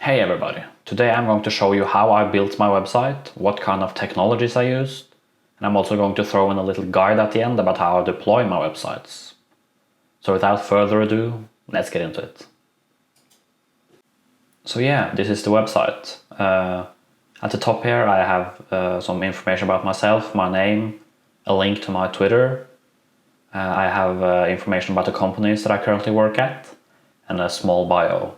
Hey everybody, today I'm going to show you how I built my website, what kind of technologies I used, and I'm also going to throw in a little guide at the end about how I deploy my websites. So without further ado, let's get into it. So yeah, this is the website. At the top here I have some information about myself, my name, a link to my Twitter. I have information about the companies that I currently work at, and a small bio.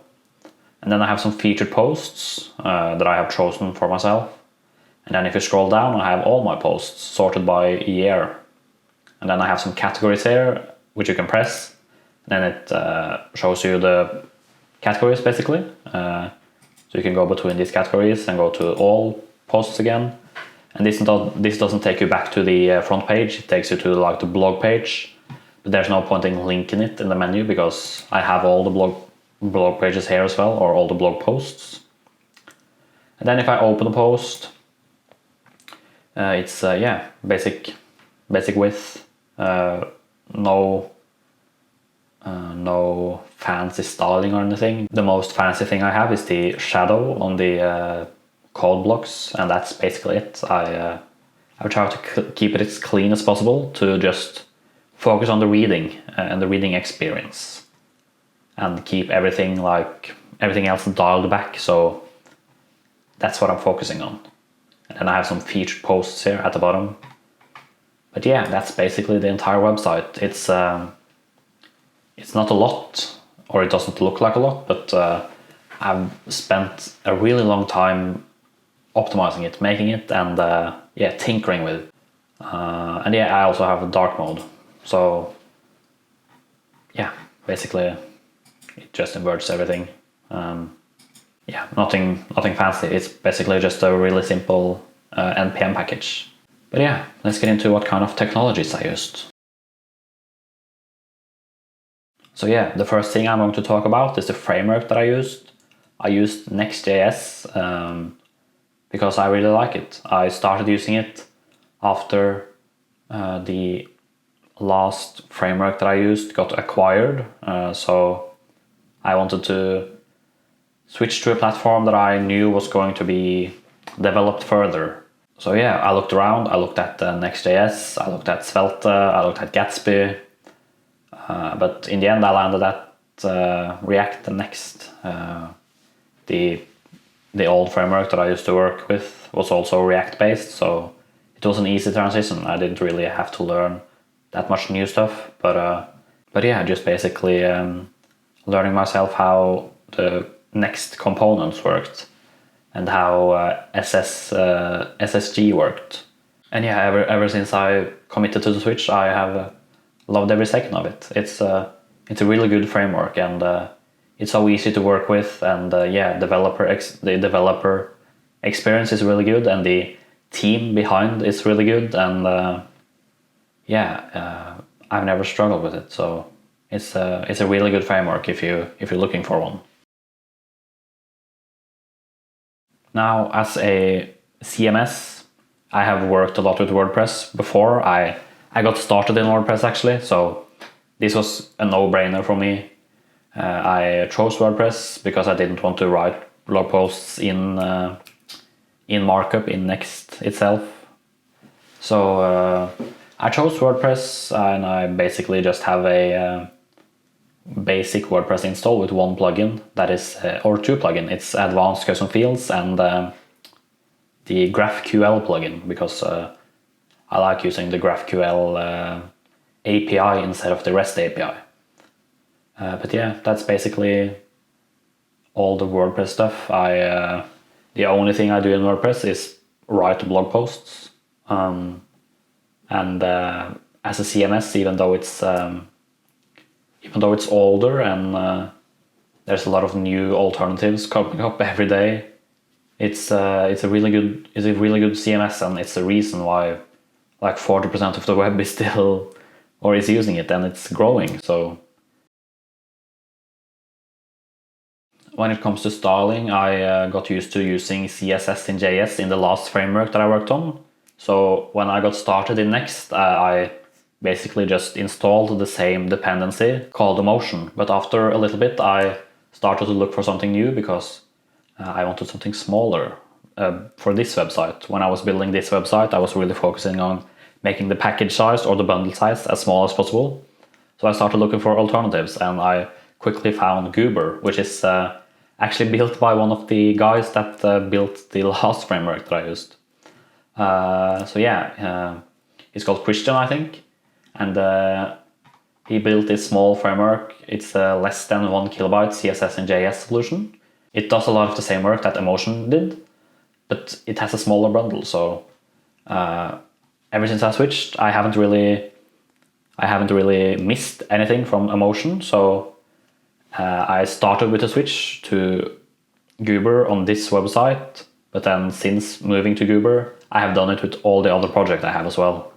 And then I have some featured posts that I have chosen for myself. And then if you scroll down, I have all my posts sorted by year. And then I have some categories here, which you can press. And then it shows you the categories basically. So you can go between these categories and go to all posts again. And this doesn't take you back to the front page. It takes you to like the blog page. But there's no point in linking it in the menu because I have all the blog pages here as well, or all the blog posts. And then if I open a post, it's basic width, no fancy styling or anything. The most fancy thing I have is the shadow on the code blocks, and that's basically it. I try to keep it as clean as possible to just focus on the reading and the reading experience, and keep everything else dialed back. So that's what I'm focusing on. And then I have some featured posts here at the bottom. But yeah, that's basically the entire website. It's not a lot, or it doesn't look like a lot, but I've spent a really long time optimizing it, making it, and tinkering with it. And yeah, I also have a dark mode. So yeah, basically it just inverts everything. Nothing fancy. It's basically just a really simple NPM package. But yeah, let's get into what kind of technologies I used. So yeah, the first thing I'm going to talk about is the framework that I used. I used Next.js because I really like it. I started using it after the last framework that I used got acquired. So I wanted to switch to a platform that I knew was going to be developed further. So yeah, I looked around, I looked at Next.js, I looked at Svelte, I looked at Gatsby, but in the end I landed at React and Next. The old framework that I used to work with was also React based, so it was an easy transition. I didn't really have to learn that much new stuff, but yeah, just basically learning myself how the Next components worked and how SSG worked. And yeah, ever since I committed to the switch, I have loved every second of it. It's a really good framework, and it's so easy to work with, and the developer experience is really good, and the team behind is really good, and I've never struggled with it. So it's a really good framework if you're looking for one. Now, as a CMS, I have worked a lot with WordPress before. I got started in WordPress actually, so this was a no-brainer for me. I chose WordPress because I didn't want to write blog posts in markup in Next itself. So I chose WordPress, and I basically just have a basic WordPress install with one plugin, that is, or two plugins. It's Advanced Custom Fields and the GraphQL plugin, because I like using the GraphQL API instead of the REST API. But yeah, that's basically all the WordPress stuff. The only thing I do in WordPress is write blog posts. And as a CMS, even though it's older and there's a lot of new alternatives coming up every day, it's a really good CMS, and it's the reason why like 40% of the web is still or is using it, and it's growing. So when it comes to styling, I got used to using CSS in JS in the last framework that I worked on. So when I got started in Next, I basically just installed the same dependency called Emotion. But after a little bit, I started to look for something new because I wanted something smaller for this website. When I was building this website, I was really focusing on making the package size or the bundle size as small as possible. So I started looking for alternatives, and I quickly found Goober, which is actually built by one of the guys that built the last framework that I used. He's called Christian, I think, and he built this small framework. It's a less than 1 kilobyte CSS and JS solution. It does a lot of the same work that Emotion did, but it has a smaller bundle. So ever since I switched, I haven't really missed anything from Emotion. So I started with a switch to Goober on this website, but then since moving to Goober, I have done it with all the other projects I have as well.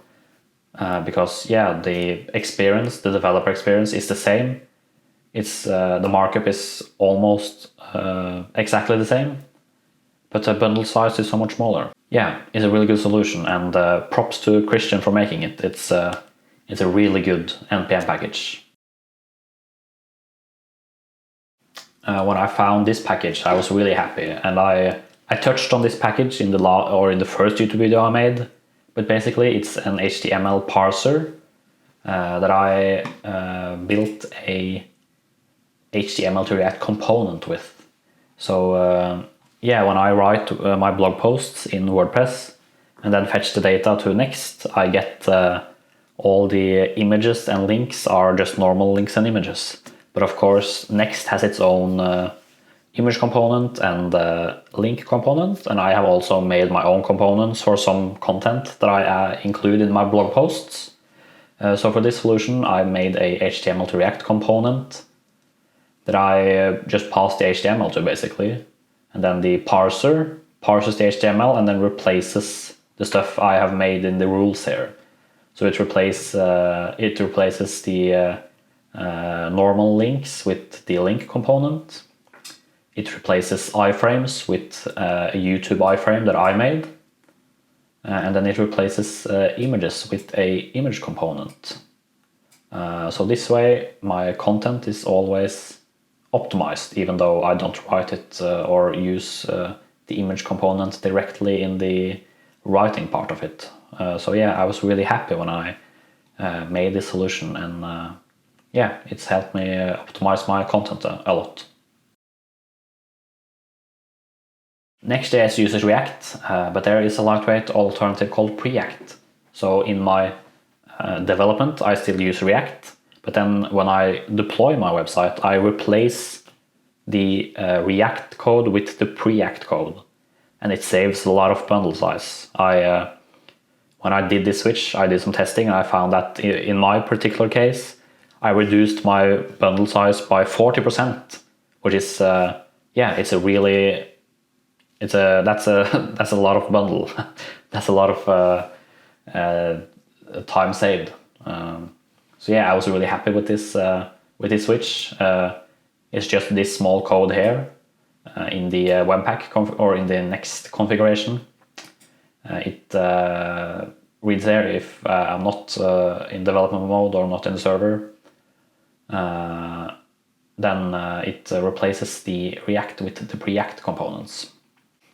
Because the developer experience is the same. It's the markup is almost exactly the same, but the bundle size is so much smaller. Yeah, it's a really good solution, and props to Christian for making it. It's a really good NPM package. When I found this package, I was really happy, and I touched on this package in the first YouTube video I made. But basically, it's an HTML parser that I built a HTML-to-React component with. So when I write my blog posts in WordPress and then fetch the data to Next, I get all the images and links are just normal links and images. But of course, Next has its own image component and link component, and I have also made my own components for some content that I include in my blog posts. So for this solution, I made a HTML-to-React component that I just pass the HTML to, basically, and then the parser parses the HTML and then replaces the stuff I have made in the rules here. So it replaces the normal links with the link component. It replaces iframes with a YouTube iframe that I made. And then it replaces images with a image component. So this way my content is always optimized, even though I don't write it or use the image component directly in the writing part of it. I was really happy when I made this solution, and it's helped me optimize my content a lot. Next.js uses React, but there is a lightweight alternative called Preact. So in my development, I still use React, but then when I deploy my website, I replace the React code with the Preact code, and it saves a lot of bundle size. When I did this switch, I did some testing, and I found that in my particular case, I reduced my bundle size by 40%, which is that's a lot of bundle. That's a lot of time saved. I was really happy with this switch. It's just this small code here in the Webpack or in the Next configuration. It reads there if I'm not in development mode or not in the server. Then it replaces the React with the Preact components.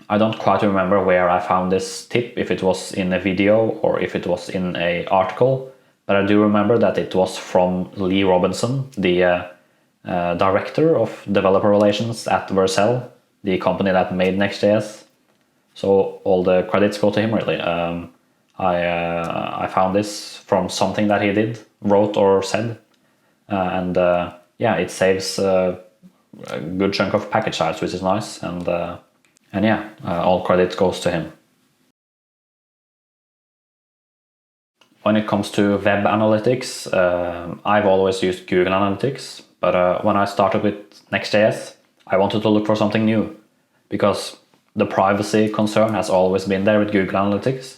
I don't quite remember where I found this tip, if it was in a video or if it was in an article, but I do remember that it was from Lee Robinson, the director of developer relations at Vercel, the company that made Next.js. So all the credits go to him, really. I found this from something that he wrote or said, it saves a good chunk of package size, which is nice, and all credit goes to him. When it comes to web analytics, I've always used Google Analytics, but when I started with Next.js, I wanted to look for something new, because the privacy concern has always been there with Google Analytics,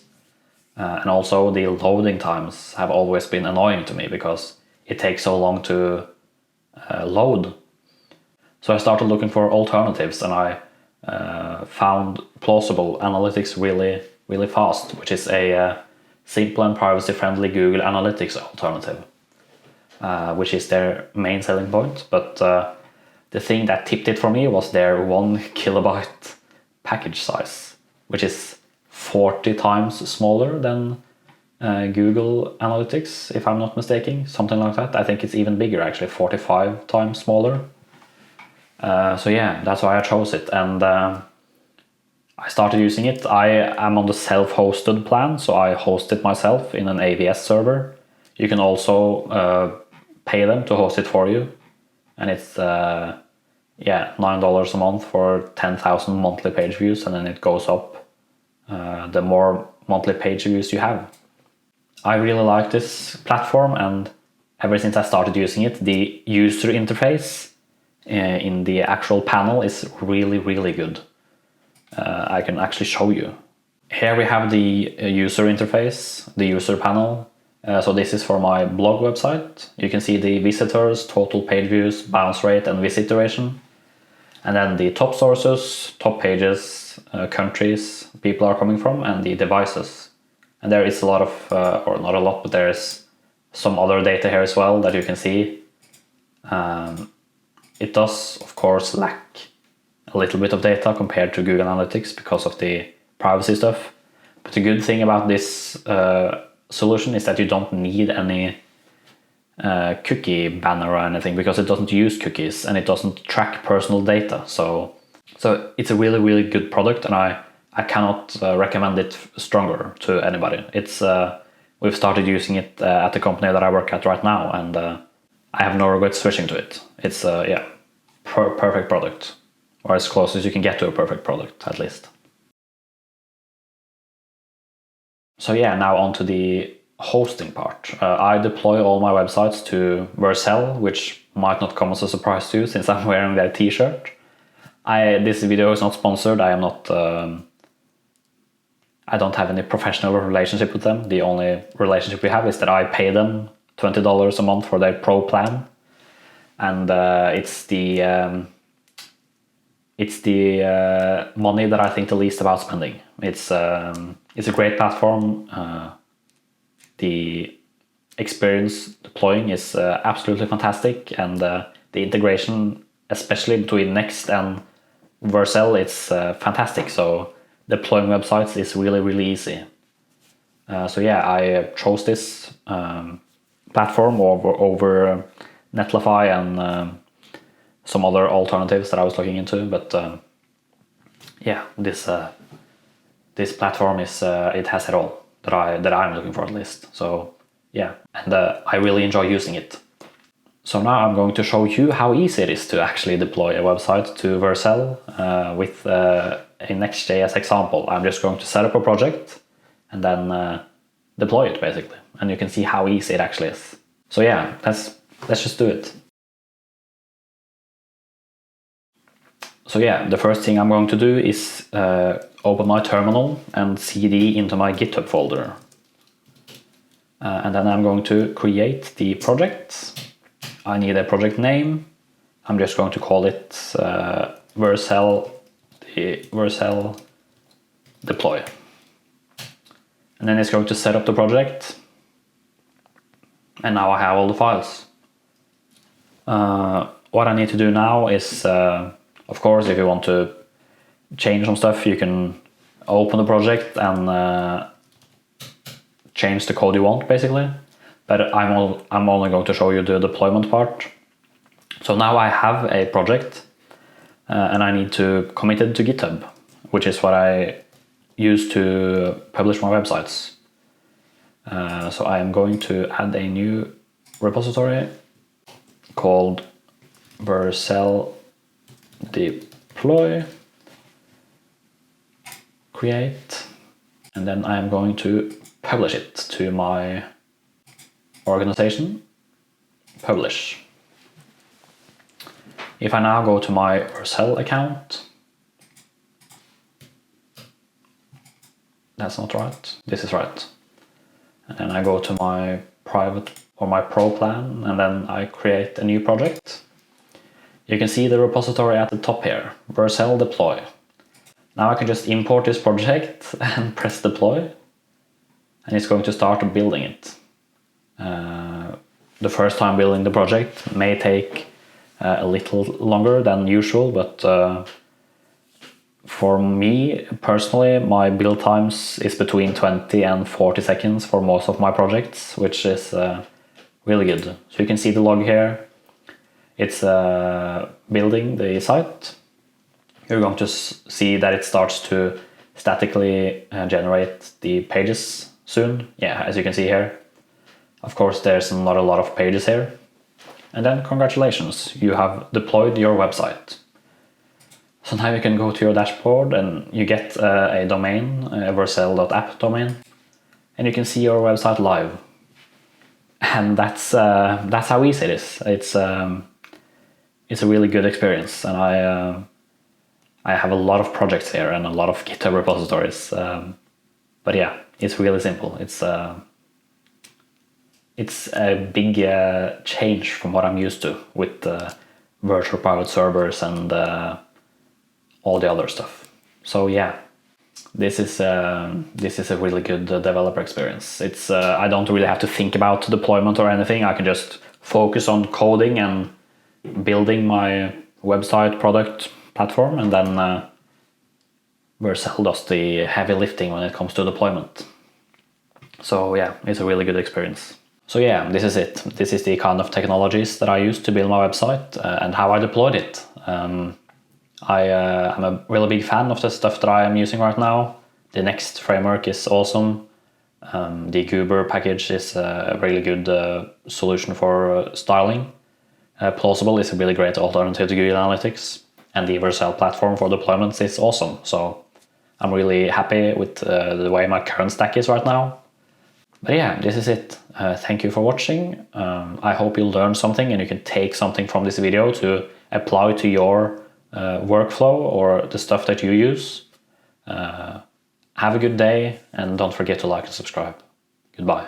and also the loading times have always been annoying to me because it takes so long to load. So I started looking for alternatives, and I found Plausible Analytics really fast, which is a simple and privacy-friendly Google Analytics alternative, which is their main selling point. But the thing that tipped it for me was their 1 kilobyte package size, which is 40 times smaller than Google Analytics, if I'm not mistaken, something like that. I think it's even bigger, actually, 45 times smaller. So yeah, that's why I chose it, and I started using it. I am on the self-hosted plan, so I host it myself in an AWS server. You can also pay them to host it for you, and it's $9 a month for 10,000 monthly page views, and then it goes up the more monthly page views you have. I really like this platform, and ever since I started using it, the user interface in the actual panel is really, really good. I can actually show you. Here we have the user interface, the user panel. So this is for my blog website. You can see the visitors, total page views, bounce rate, and visit duration. And then the top sources, top pages, countries people are coming from, and the devices. And there is a lot of, or not a lot, but there's some other data here as well that you can see. It does, of course, lack a little bit of data compared to Google Analytics because of the privacy stuff. But the good thing about this solution is that you don't need any cookie banner or anything, because it doesn't use cookies and it doesn't track personal data. So it's a really, really good product, and I cannot recommend it stronger to anybody. We've started using it at the company that I work at right now, and I have no regrets switching to it. It's perfect product, or as close as you can get to a perfect product, at least. So yeah, now on to the hosting part. I deploy all my websites to Vercel, which might not come as a surprise to you since I'm wearing their t-shirt. This video is not sponsored. I am not. I don't have any professional relationship with them. The only relationship we have is that I pay them $20 a month for their pro plan, and it's the money that I think the least about spending. It's a great platform. The experience deploying is absolutely fantastic, and the integration, especially between Next and Vercel, it's fantastic. So deploying websites is really, really easy. So yeah, I chose this platform over Netlify and some other alternatives that I was looking into. But yeah, this platform it has it all that I'm looking for, at least. So yeah, and I really enjoy using it. So now I'm going to show you how easy it is to actually deploy a website to Vercel with a Next.js example. I'm just going to set up a project and then deploy it, basically. And you can see how easy it actually is. So yeah, let's just do it. So yeah, the first thing I'm going to do is open my terminal and cd into my GitHub folder. And then I'm going to create the project. I need a project name. I'm just going to call it Vercel deploy. And then it's going to set up the project. And now I have all the files. What I need to do now is, of course, if you want to change some stuff, you can open the project and change the code you want, basically. But I'm only going to show you the deployment part. So now I have a project and I need to commit it to GitHub, which is what I use to publish my websites. So I am going to add a new repository called Vercel deploy, create, and then I am going to publish it to my organization, publish. If I now go to my Vercel account, that's not right, this is right. And then I go to my private or my pro plan, and then I create a new project. You can see the repository at the top here, Vercel deploy. Now I can just import this project and press deploy, and it's going to start building it. The first time building the project may take a little longer than usual, but for me personally, my build times is between 20 and 40 seconds for most of my projects, which is really good. So you can see the log here. It's building the site. You're going to see that it starts to statically generate the pages soon. Yeah, as you can see here. Of course, there's not a lot of pages here. And then congratulations, you have deployed your website. So now you can go to your dashboard and you get a domain, a vercel.app domain, and you can see your website live. And that's how easy it is. It's a really good experience, and I have a lot of projects here and a lot of GitHub repositories. But yeah, it's really simple. It's a big change from what I'm used to with virtual private servers and all the other stuff. So yeah, this is a really good developer experience. It's I don't really have to think about deployment or anything. I can just focus on coding and building my website, product, platform, and then Vercel does the heavy lifting when it comes to deployment. So yeah, it's a really good experience. So yeah, this is it. This is the kind of technologies that I used to build my website and how I deployed it. I'm a really big fan of the stuff that I am using right now. The Next framework is awesome. The Goober package is a really good solution for styling. Plausible is a really great alternative to Google Analytics. And the Vercel platform for deployments is awesome. So I'm really happy with the way my current stack is right now. But yeah, this is it. Thank you for watching. I hope you'll learn something and you can take something from this video to apply to your workflow or the stuff that you use. Have a good day and don't forget to like and subscribe. Goodbye.